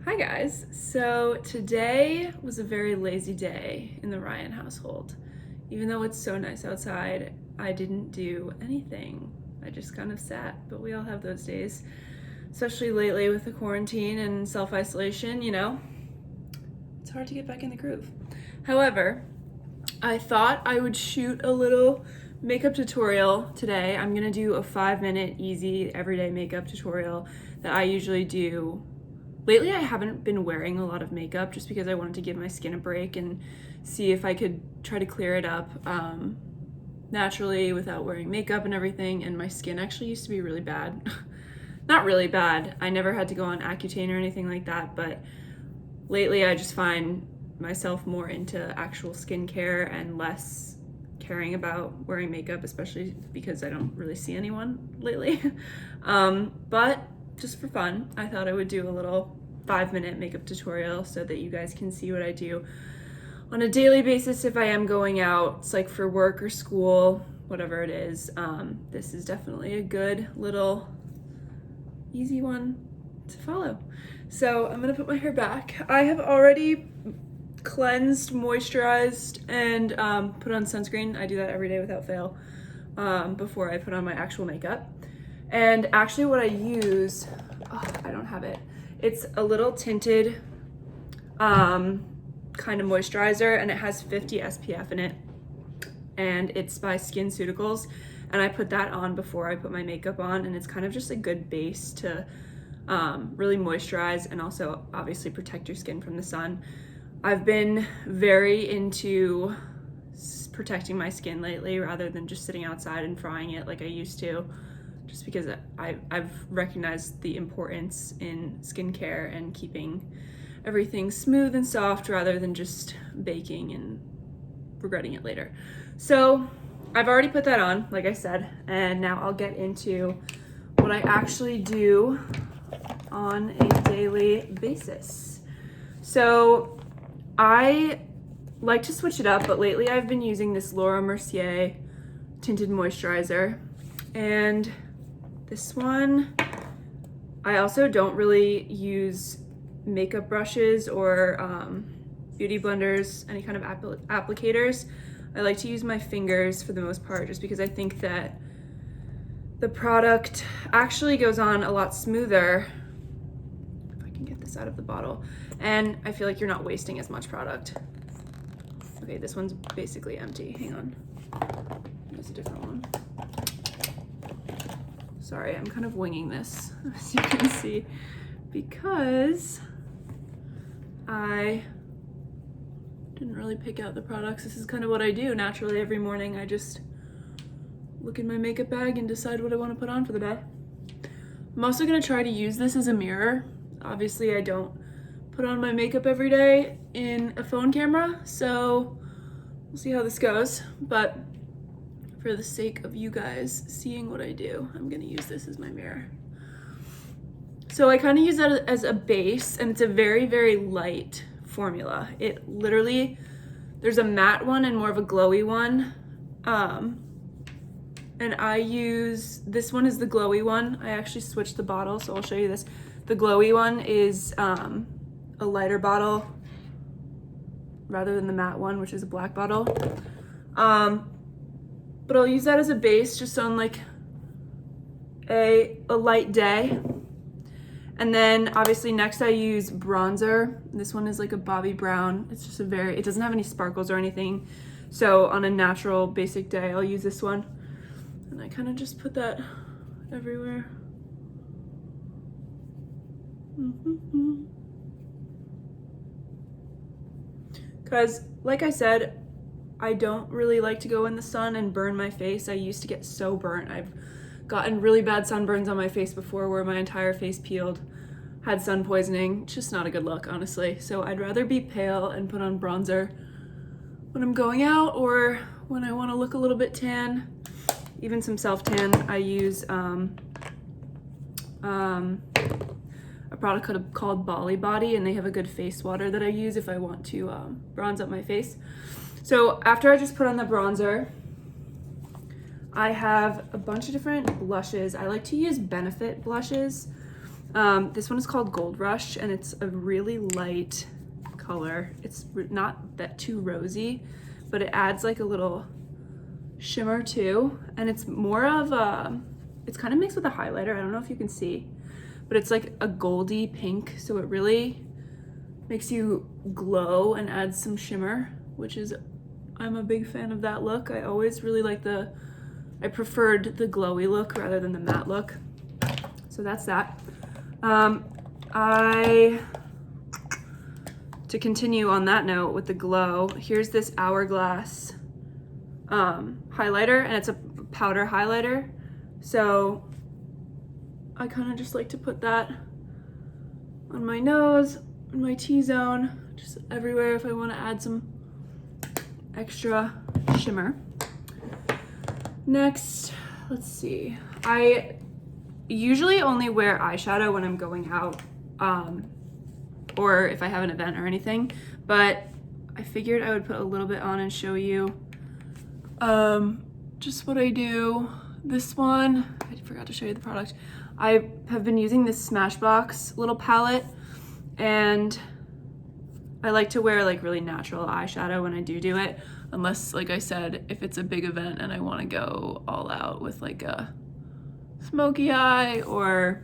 Hi guys, so today was a very lazy day in the Ryan household. Even though it's so nice outside, I didn't do anything. I just kind of sat, but we all have those days, especially lately with the quarantine and self-isolation, you know? It's hard to get back in the groove. However, I thought I would shoot a little makeup tutorial today. I'm gonna do a 5-minute easy everyday makeup tutorial that I usually do. Lately, I haven't been wearing a lot of makeup just because I wanted to give my skin a break and see if I could try to clear it up naturally without wearing makeup and everything. And my skin actually used to be really bad. Not really bad. I never had to go on Accutane or anything like that, but lately I just find myself more into actual skincare and less caring about wearing makeup, especially because I don't really see anyone lately. But just for fun, I thought I would do a little 5-minute makeup tutorial so that you guys can see what I do on a daily basis if I am going out. It's like for work or school, whatever it is. This is definitely a good little easy one to follow. So I'm gonna put my hair back. I have already cleansed, moisturized, and put on sunscreen. I do that every day without fail before I put on my actual makeup. And actually what I use, I don't have it. It's a little tinted kind of moisturizer, and it has 50 SPF in it. And it's by SkinCeuticals. And I put that on before I put my makeup on, and it's kind of just a good base to really moisturize and also obviously protect your skin from the sun. I've been very into protecting my skin lately rather than just sitting outside and frying it like I used to. Just because I've recognized the importance in skincare and keeping everything smooth and soft rather than just baking and regretting it later. So I've already put that on, like I said, and now I'll get into what I actually do on a daily basis. So I like to switch it up, but lately I've been using this Mercier Tinted moisturizer, and this one, I also don't really use makeup brushes or beauty blenders, any kind of applicators. I like to use my fingers for the most part, just because I think that the product actually goes on a lot smoother, if I can get this out of the bottle, and I feel like you're not wasting as much product. Okay, this one's basically empty. Hang on. There's a different one. Sorry, I'm kind of winging this, as you can see, because I didn't really pick out the products. This is kind of what I do naturally every morning. I just look in my makeup bag and decide what I want to put on for the day. I'm also going to try to use this as a mirror. Obviously, I don't put on my makeup every day in a phone camera, so we'll see how this goes. But for the sake of you guys seeing what I do, I'm gonna use this as my mirror. So I kind of use that as a base, and it's a very, very light formula. It literally, there's a matte one and more of a glowy one. And I use, this one is the glowy one. I actually switched the bottle, so I'll show you this. The glowy one is a lighter bottle rather than the matte one, which is a black bottle. But I'll use that as a base just on like a light day. And then obviously next I use bronzer. This one is like a Bobbi brown. It's just it doesn't have any sparkles or anything. So on a natural basic day, I'll use this one. And I kind of just put that everywhere. Because like I said, I don't really like to go in the sun and burn my face. I used to get so burnt. I've gotten really bad sunburns on my face before where my entire face peeled, had sun poisoning. It's just not a good look, honestly. So I'd rather be pale and put on bronzer when I'm going out or when I want to look a little bit tan. Even some self-tan. I use a product called Bobbi, and they have a good face water that I use if I want to bronze up my face. So after I just put on the bronzer, I have a bunch of different blushes. I like to use Benefit blushes. This one is called Gold Rush, and it's a really light color. It's not that too rosy, but it adds like a little shimmer too, and it's more of a, it's kind of mixed with a highlighter. I don't know if you can see, but it's like a goldy pink, so it really makes you glow and adds some shimmer, which is, I'm a big fan of that look. I always really like I preferred the glowy look rather than the matte look. So that's that. To continue on that note with the glow, here's this Hourglass highlighter, and it's a powder highlighter. So I kind of just like to put that on my nose, in my T-zone, just everywhere if I want to add some extra shimmer. Next, let's see. I usually only wear eyeshadow when I'm going out, or if I have an event or anything, but I figured I would put a little bit on and show you just what I do. This one, I forgot to show you the product. I have been using this Smashbox little palette, and I like to wear like really natural eyeshadow when I do it, unless, like I said, if it's a big event and I want to go all out with like a smoky eye or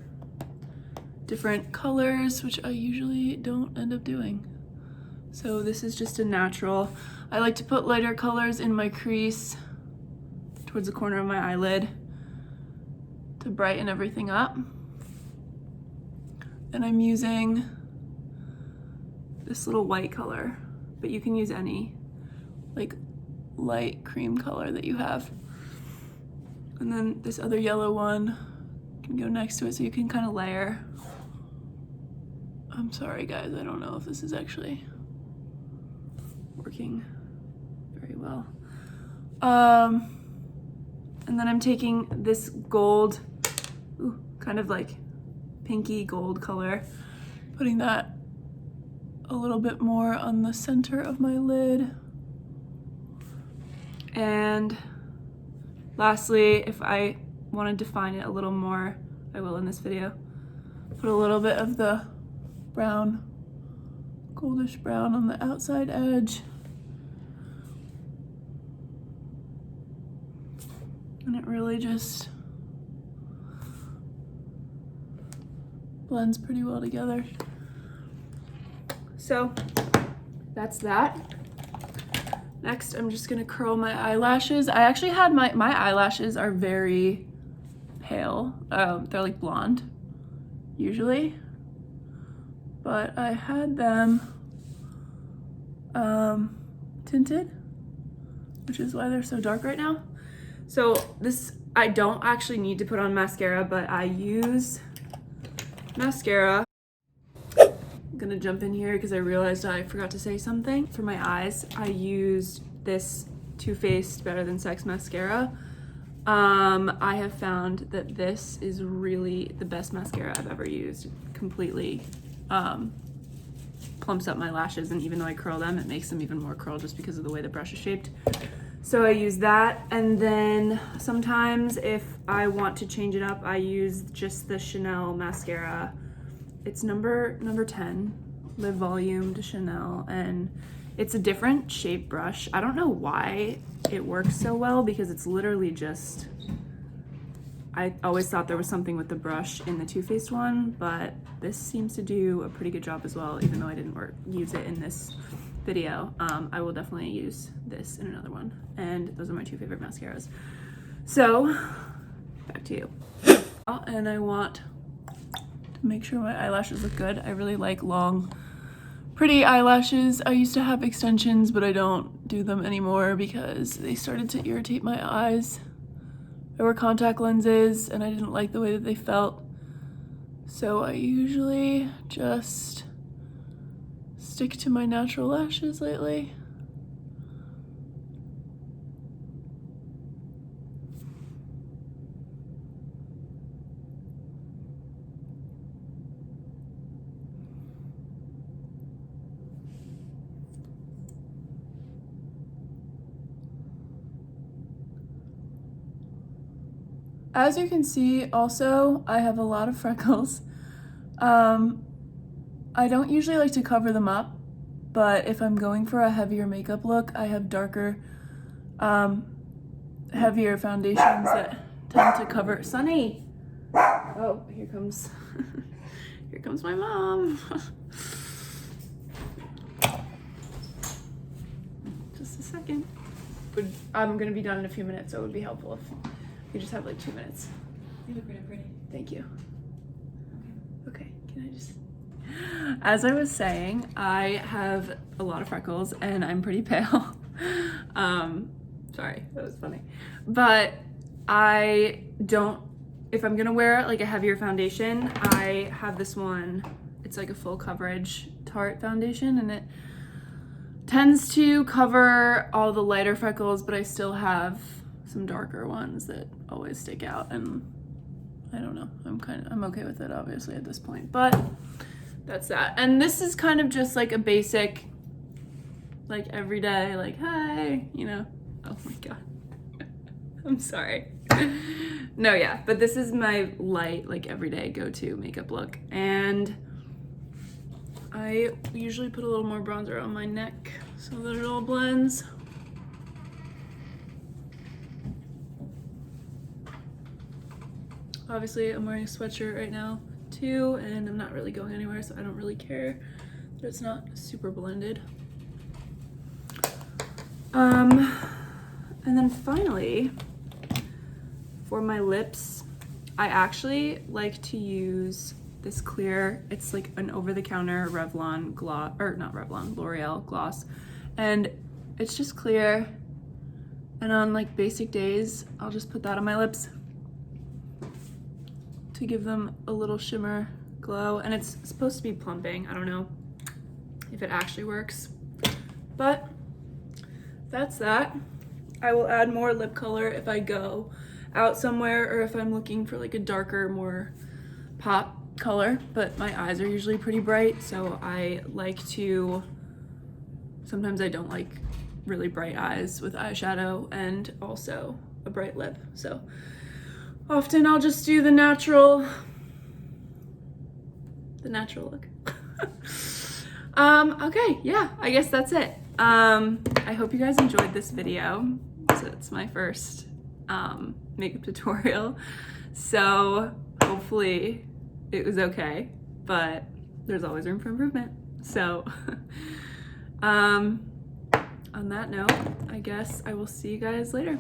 different colors, which I usually don't end up doing. So this is just a natural. I like to put lighter colors in my crease towards the corner of my eyelid to brighten everything up. And I'm using this little white color, but you can use any like light cream color that you have. And then this other yellow one can go next to it so you can kind of layer. I'm sorry guys, I don't know if this is actually working very well. And then I'm taking this gold, kind of like pinky gold color, putting that a little bit more on the center of my lid. And lastly, if I want to define it a little more, I will in this video. Put a little bit of the brown, goldish brown on the outside edge. And it really just blends pretty well together. So that's that. Next, I'm just gonna curl my eyelashes. I actually had my eyelashes are very pale. They're like blonde, usually. But I had them tinted, which is why they're so dark right now. So this, I don't actually need to put on mascara, but I use mascara. I'm gonna jump in here because I realized I forgot to say something. For my eyes, I used this Too Faced Better Than Sex Mascara. I have found that this is really the best mascara I've ever used. It completely plumps up my lashes, and even though I curl them, it makes them even more curl just because of the way the brush is shaped. So I use that, and then sometimes if I want to change it up, I use just the Chanel mascara. It's number 10, Live Volume de Chanel, and it's a different shape brush. I don't know why it works so well because it's literally just, I always thought there was something with the brush in the Too Faced one, but this seems to do a pretty good job as well, even though I didn't use it in this video. I will definitely use this in another one, and those are my two favorite mascaras. So back to you. And I want to make sure my eyelashes look good. I really like long, pretty eyelashes. I used to have extensions, but I don't do them anymore because they started to irritate my eyes. I wear contact lenses and I didn't like the way that they felt. So I usually just stick to my natural lashes lately. As you can see, also, I have a lot of freckles. I don't usually like to cover them up, but if I'm going for a heavier makeup look, I have darker, heavier foundations that tend to cover. Sunny! Oh, here comes, here comes my mom. Just a second. I'm gonna be done in a few minutes, so it would be helpful if you just have like 2 minutes. You look really pretty. Thank you. Okay, can I just... As I was saying, I have a lot of freckles and I'm pretty pale. Sorry, that was funny. But I don't, if I'm gonna wear like a heavier foundation, I have this one. It's like a full coverage Tarte foundation and it tends to cover all the lighter freckles, but I still have some darker ones that always stick out, and I don't know, I'm okay with it obviously at this point, but that's that. And this is kind of just like a basic, like everyday, like, hi, you know. Oh my god. I'm sorry. No, yeah, but this is my light, like everyday go-to makeup look. And I usually put a little more bronzer on my neck so that it all blends. Obviously, I'm wearing a sweatshirt right now too, and I'm not really going anywhere, so I don't really care that it's not super blended. And then finally, for my lips, I actually like to use this clear, it's like an over-the-counter Revlon gloss, or not Revlon, L'Oreal gloss, and it's just clear, and on like basic days, I'll just put that on my lips to give them a little shimmer glow. And it's supposed to be plumping. I don't know if it actually works, but that's that. I will add more lip color if I go out somewhere or if I'm looking for like a darker, more pop color, but my eyes are usually pretty bright, so I like to, sometimes I don't like really bright eyes with eyeshadow and also a bright lip, so often I'll just do the natural look. Okay, yeah, I guess that's it. I hope you guys enjoyed this video. So it's my first makeup tutorial, so hopefully it was okay, but there's always room for improvement. So on that note, I guess I will see you guys later.